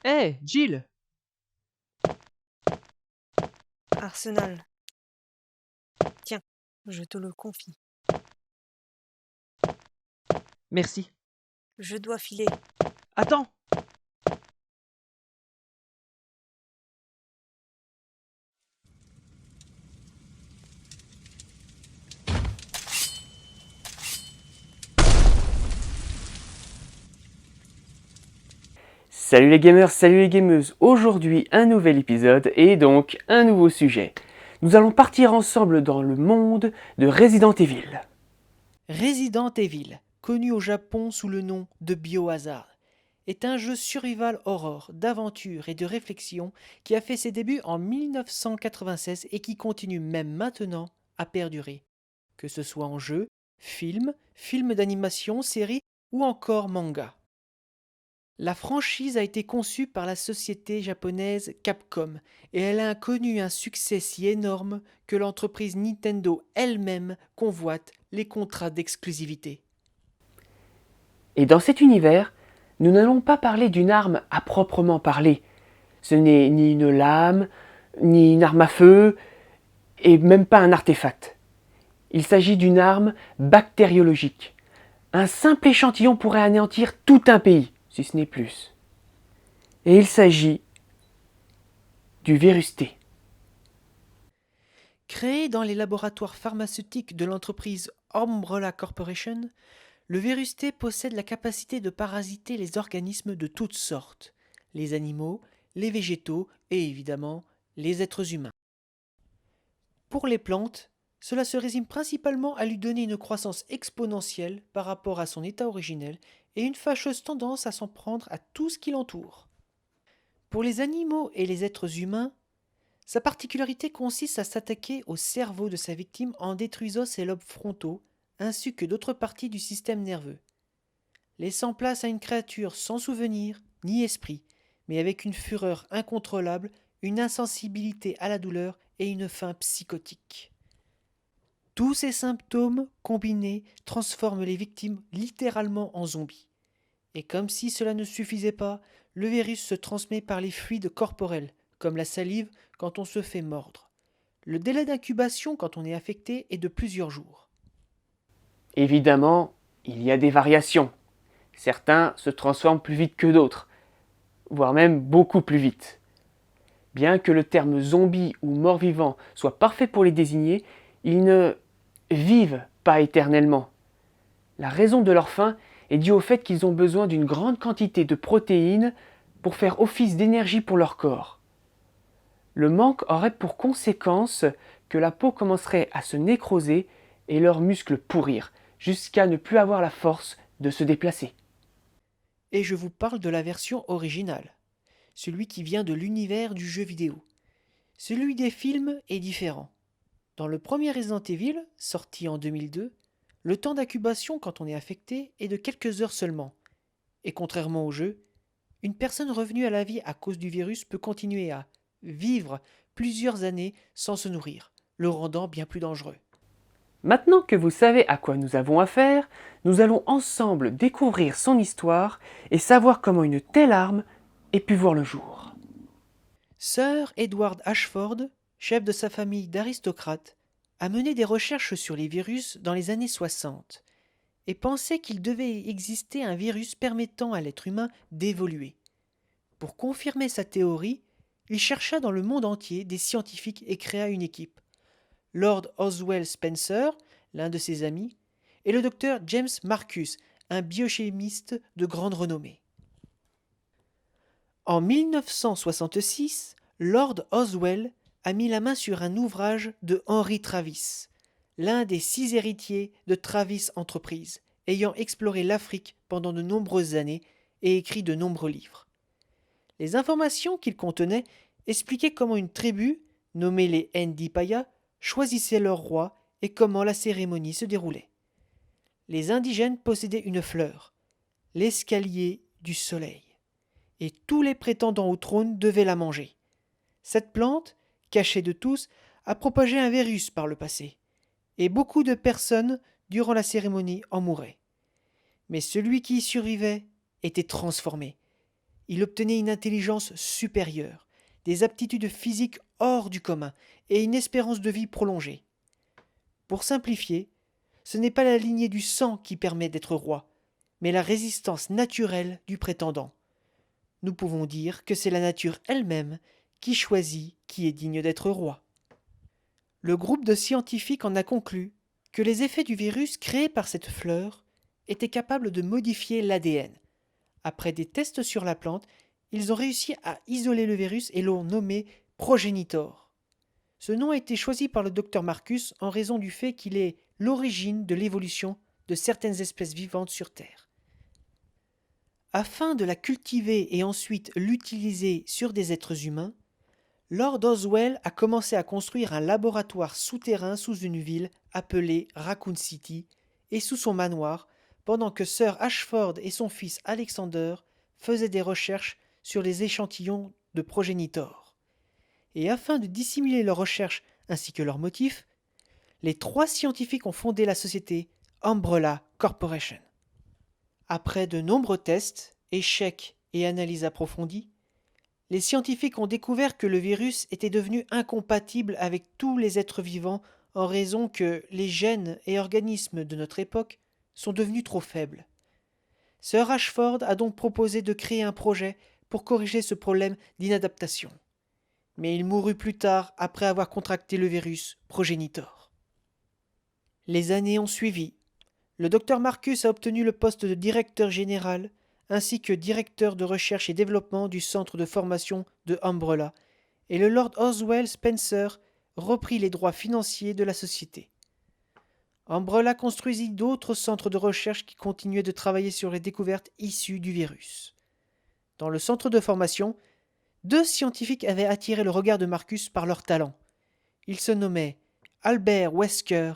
Hé, Jill! Arsenal. Tiens, je te le confie. Merci. Je dois filer. Attends! Salut les gamers, salut les gameuses. Aujourd'hui un nouvel épisode et donc un nouveau sujet. Nous allons partir ensemble dans le monde de Resident Evil. Resident Evil, connu au Japon sous le nom de Biohazard, est un jeu survival horror, d'aventure et de réflexion qui a fait ses débuts en 1996 et qui continue même maintenant à perdurer. Que ce soit en jeu, film d'animation, série ou encore manga. La franchise a été conçue par la société japonaise Capcom et elle a connu un succès si énorme que l'entreprise Nintendo elle-même convoite les contrats d'exclusivité. Et dans cet univers, nous n'allons pas parler d'une arme à proprement parler. Ce n'est ni une lame, ni une arme à feu, et même pas un artefact. Il s'agit d'une arme bactériologique. Un simple échantillon pourrait anéantir tout un pays, si ce n'est plus. Et il s'agit du virus T. Créé dans les laboratoires pharmaceutiques de l'entreprise Umbrella Corporation, le virus T possède la capacité de parasiter les organismes de toutes sortes, les animaux, les végétaux et évidemment les êtres humains. Pour les plantes, cela se résume principalement à lui donner une croissance exponentielle par rapport à son état originel et une fâcheuse tendance à s'en prendre à tout ce qui l'entoure. Pour les animaux et les êtres humains, sa particularité consiste à s'attaquer au cerveau de sa victime en détruisant ses lobes frontaux ainsi que d'autres parties du système nerveux, laissant place à une créature sans souvenir ni esprit, mais avec une fureur incontrôlable, une insensibilité à la douleur et une faim psychotique. Tous ces symptômes combinés transforment les victimes littéralement en zombies. Et comme si cela ne suffisait pas, le virus se transmet par les fluides corporels, comme la salive quand on se fait mordre. Le délai d'incubation quand on est affecté est de plusieurs jours. Évidemment, il y a des variations. Certains se transforment plus vite que d'autres, voire même beaucoup plus vite. Bien que le terme zombie ou mort-vivant soit parfait pour les désigner, ils ne vivent pas éternellement. La raison de leur fin est due au fait qu'ils ont besoin d'une grande quantité de protéines pour faire office d'énergie pour leur corps. Le manque aurait pour conséquence que la peau commencerait à se nécroser et leurs muscles pourrir, jusqu'à ne plus avoir la force de se déplacer. Et je vous parle de la version originale, celui qui vient de l'univers du jeu vidéo. Celui des films est différent. Dans le premier Resident Evil, sorti en 2002, le temps d'incubation quand on est affecté est de quelques heures seulement. Et contrairement au jeu, une personne revenue à la vie à cause du virus peut continuer à vivre plusieurs années sans se nourrir, le rendant bien plus dangereux. Maintenant que vous savez à quoi nous avons affaire, nous allons ensemble découvrir son histoire et savoir comment une telle arme ait pu voir le jour. Sir Edward Ashford, chef de sa famille d'aristocrates, a mené des recherches sur les virus dans les années 60 et pensait qu'il devait exister un virus permettant à l'être humain d'évoluer. Pour confirmer sa théorie, il chercha dans le monde entier des scientifiques et créa une équipe. Lord Oswell Spencer, l'un de ses amis, et le docteur James Marcus, un biochimiste de grande renommée. En 1966, Lord Oswell a mis la main sur un ouvrage de Henry Travis, l'un des 6 héritiers de Travis Enterprises, ayant exploré l'Afrique pendant de nombreuses années et écrit de nombreux livres. Les informations qu'il contenait expliquaient comment une tribu, nommée les Ndipaya, choisissait leur roi et comment la cérémonie se déroulait. Les indigènes possédaient une fleur, l'escalier du soleil, et tous les prétendants au trône devaient la manger. Cette plante, cachée de tous, a propagé un virus par le passé, et beaucoup de personnes, durant la cérémonie, en mouraient. Mais celui qui y survivait était transformé, Il obtenait une intelligence supérieure, des aptitudes physiques hors du commun et une espérance de vie prolongée. Pour simplifier, ce n'est pas la lignée du sang qui permet d'être roi, mais la résistance naturelle du prétendant. Nous pouvons dire que c'est la nature elle-même qui choisit qui est digne d'être roi. Le groupe de scientifiques en a conclu que les effets du virus créé par cette fleur étaient capables de modifier l'ADN. Après des tests sur la plante, ils ont réussi à isoler le virus et l'ont nommé progenitor. Ce nom a été choisi par le docteur Marcus en raison du fait qu'il est l'origine de l'évolution de certaines espèces vivantes sur Terre. Afin de la cultiver et ensuite l'utiliser sur des êtres humains, Lord Oswell a commencé à construire un laboratoire souterrain sous une ville appelée Raccoon City et sous son manoir, pendant que Sir Ashford et son fils Alexander faisaient des recherches sur les échantillons de progénitor. Et afin de dissimuler leurs recherches ainsi que leurs motifs, les 3 scientifiques ont fondé la société Umbrella Corporation. Après de nombreux tests, échecs et analyses approfondies, les scientifiques ont découvert que le virus était devenu incompatible avec tous les êtres vivants en raison que les gènes et organismes de notre époque sont devenus trop faibles. Sir Ashford a donc proposé de créer un projet pour corriger ce problème d'inadaptation. Mais il mourut plus tard après avoir contracté le virus progénitor. Les années ont suivi. Le docteur Marcus a obtenu le poste de directeur général ainsi que directeur de recherche et développement du centre de formation de Umbrella, et le Lord Oswell Spencer reprit les droits financiers de la société. Umbrella construisit d'autres centres de recherche qui continuaient de travailler sur les découvertes issues du virus. Dans le centre de formation, 2 scientifiques avaient attiré le regard de Marcus par leur talent. Ils se nommaient Albert Wesker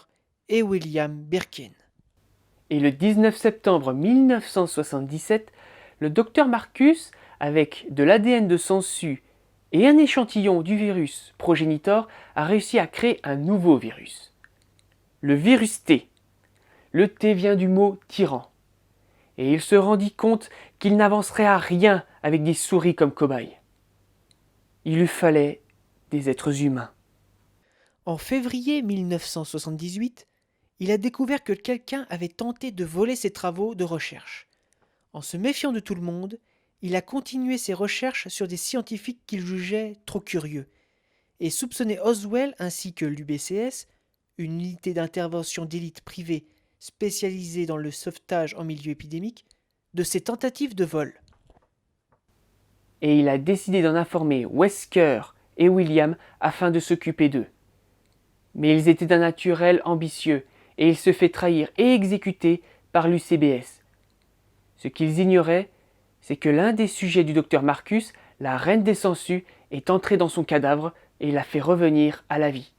et William Birkin. Et le 19 septembre 1977, le docteur Marcus, avec de l'ADN de sangsue et un échantillon du virus progénitor, a réussi à créer un nouveau virus. Le virus T. Le T vient du mot tyran. Et il se rendit compte qu'il n'avancerait à rien avec des souris comme cobayes. Il lui fallait des êtres humains. En février 1978, il a découvert que quelqu'un avait tenté de voler ses travaux de recherche. En se méfiant de tout le monde, il a continué ses recherches sur des scientifiques qu'il jugeait trop curieux, et soupçonnait Oswell ainsi que l'UBCS, une unité d'intervention d'élite privée spécialisée dans le sauvetage en milieu épidémique, de ses tentatives de vol. Et il a décidé d'en informer Wesker et William afin de s'occuper d'eux. Mais ils étaient d'un naturel ambitieux, et il se fait trahir et exécuter par l'UCBS. Ce qu'ils ignoraient, c'est que l'un des sujets du docteur Marcus, la reine des sangsues, est entré dans son cadavre et l'a fait revenir à la vie.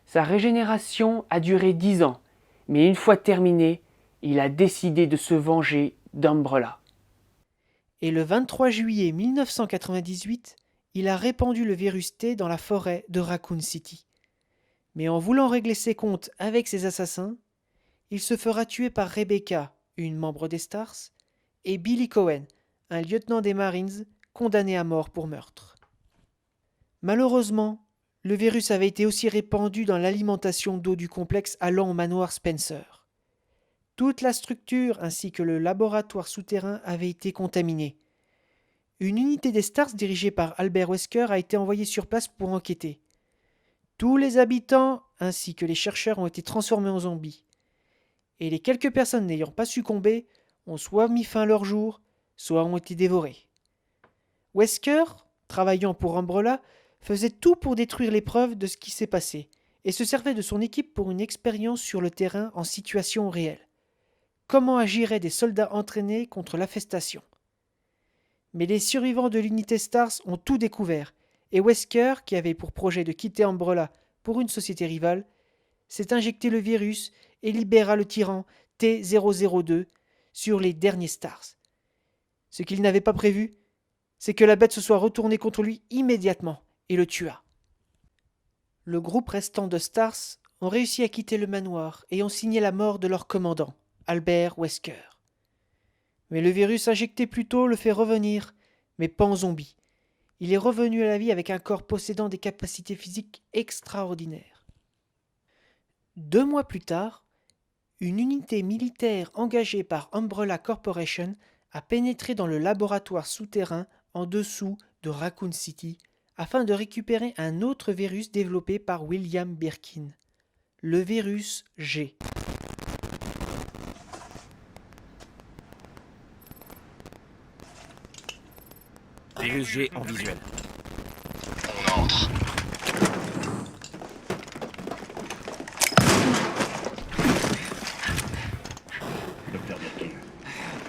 Sa régénération a duré 10 ans, mais une fois terminée, il a décidé de se venger d'Umbrella. Et le 23 juillet 1998, il a répandu le virus T dans la forêt de Raccoon City. Mais en voulant régler ses comptes avec ses assassins, il se fera tuer par Rebecca, une membre des Stars, et Billy Cohen, un lieutenant des Marines condamné à mort pour meurtre. Malheureusement, le virus avait été aussi répandu dans l'alimentation d'eau du complexe allant au manoir Spencer. Toute la structure ainsi que le laboratoire souterrain avaient été contaminés. Une unité des Stars dirigée par Albert Wesker a été envoyée sur place pour enquêter. Tous les habitants ainsi que les chercheurs ont été transformés en zombies. Et les quelques personnes n'ayant pas succombé ont soit mis fin à leur jour, soit ont été dévorées. Wesker, travaillant pour Umbrella, faisait tout pour détruire les preuves de ce qui s'est passé et se servait de son équipe pour une expérience sur le terrain en situation réelle. Comment agiraient des soldats entraînés contre l'affestation? Mais les survivants de l'unité Stars ont tout découvert, et Wesker, qui avait pour projet de quitter Umbrella pour une société rivale, s'est injecté le virus et libéra le tyran T-002 sur les derniers Stars. Ce qu'il n'avait pas prévu, c'est que la bête se soit retournée contre lui immédiatement et le tua. Le groupe restant de Stars ont réussi à quitter le manoir et ont signé la mort de leur commandant, Albert Wesker. Mais le virus injecté plus tôt le fait revenir mais pas en zombie. Il est revenu à la vie avec un corps possédant des capacités physiques extraordinaires. 2 mois plus tard, une unité militaire engagée par Umbrella Corporation a pénétré dans le laboratoire souterrain en dessous de Raccoon City afin de récupérer un autre virus développé par William Birkin, le virus G. Virus G en visuel. On entre. Docteur Birkin,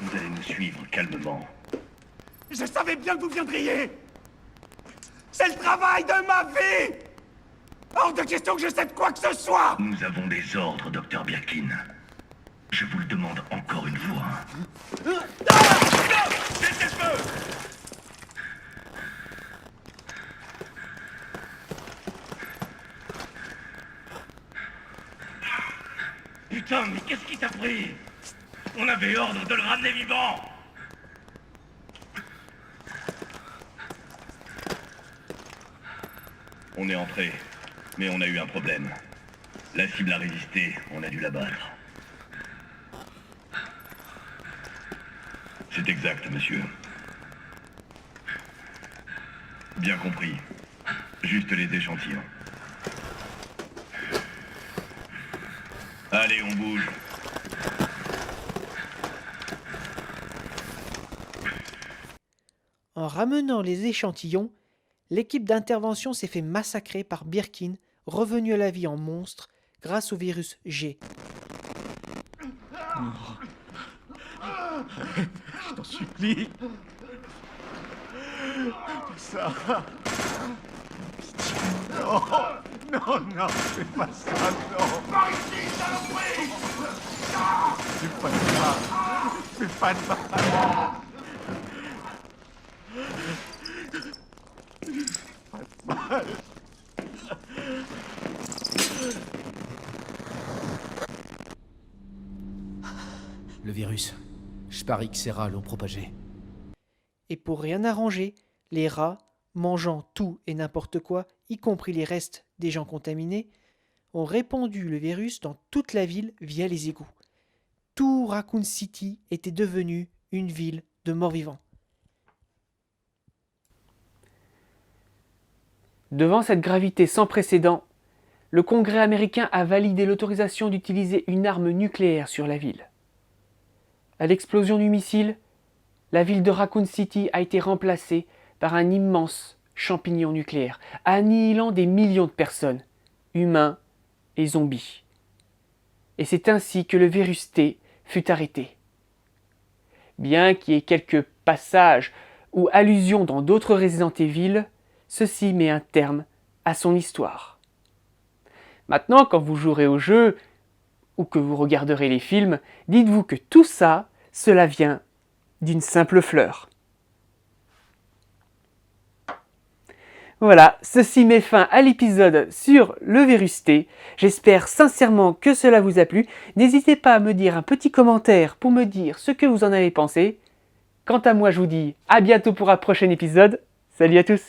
vous allez nous suivre calmement. Je savais bien que vous viendriez. C'est le travail de ma vie. Hors de question que je cède quoi que ce soit. Nous avons des ordres, Docteur Birkin. Je vous le demande encore une fois. Laissez le feu. Putain, mais qu'est-ce qui t'a pris? On avait ordre de le ramener vivant. On est entré, mais on a eu un problème. La cible a résisté, on a dû la battre. C'est exact, monsieur. Bien compris. Juste les échantillons. Allez, on bouge. En ramenant les échantillons, l'équipe d'intervention s'est fait massacrer par Birkin, revenu à la vie en monstre grâce au virus G. Je t'en supplie. Ça. Non, non, non, fais pas ça, non. Par ici, saloperie. Fais pas de mal. Fais pas de mal. Le virus. Je parie que ces rats l'ont propagé. Et pour rien arranger, les rats, mangeant tout et n'importe quoi, y compris les restes des gens contaminés, ont répandu le virus dans toute la ville via les égouts. Tout Raccoon City était devenu une ville de morts-vivants. Devant cette gravité sans précédent, le Congrès américain a validé l'autorisation d'utiliser une arme nucléaire sur la ville. À l'explosion du missile, la ville de Raccoon City a été remplacée par un immense champignon nucléaire, annihilant des millions de personnes, humains et zombies. Et c'est ainsi que le virus T fut arrêté. Bien qu'il y ait quelques passages ou allusions dans d'autres Resident Evil, ceci met un terme à son histoire. Maintenant, quand vous jouerez au jeu ou que vous regarderez les films, dites-vous que tout ça, cela vient d'une simple fleur. Voilà, ceci met fin à l'épisode sur le virus T. J'espère sincèrement que cela vous a plu. N'hésitez pas à me dire un petit commentaire pour me dire ce que vous en avez pensé. Quant à moi, je vous dis à bientôt pour un prochain épisode. Salut à tous!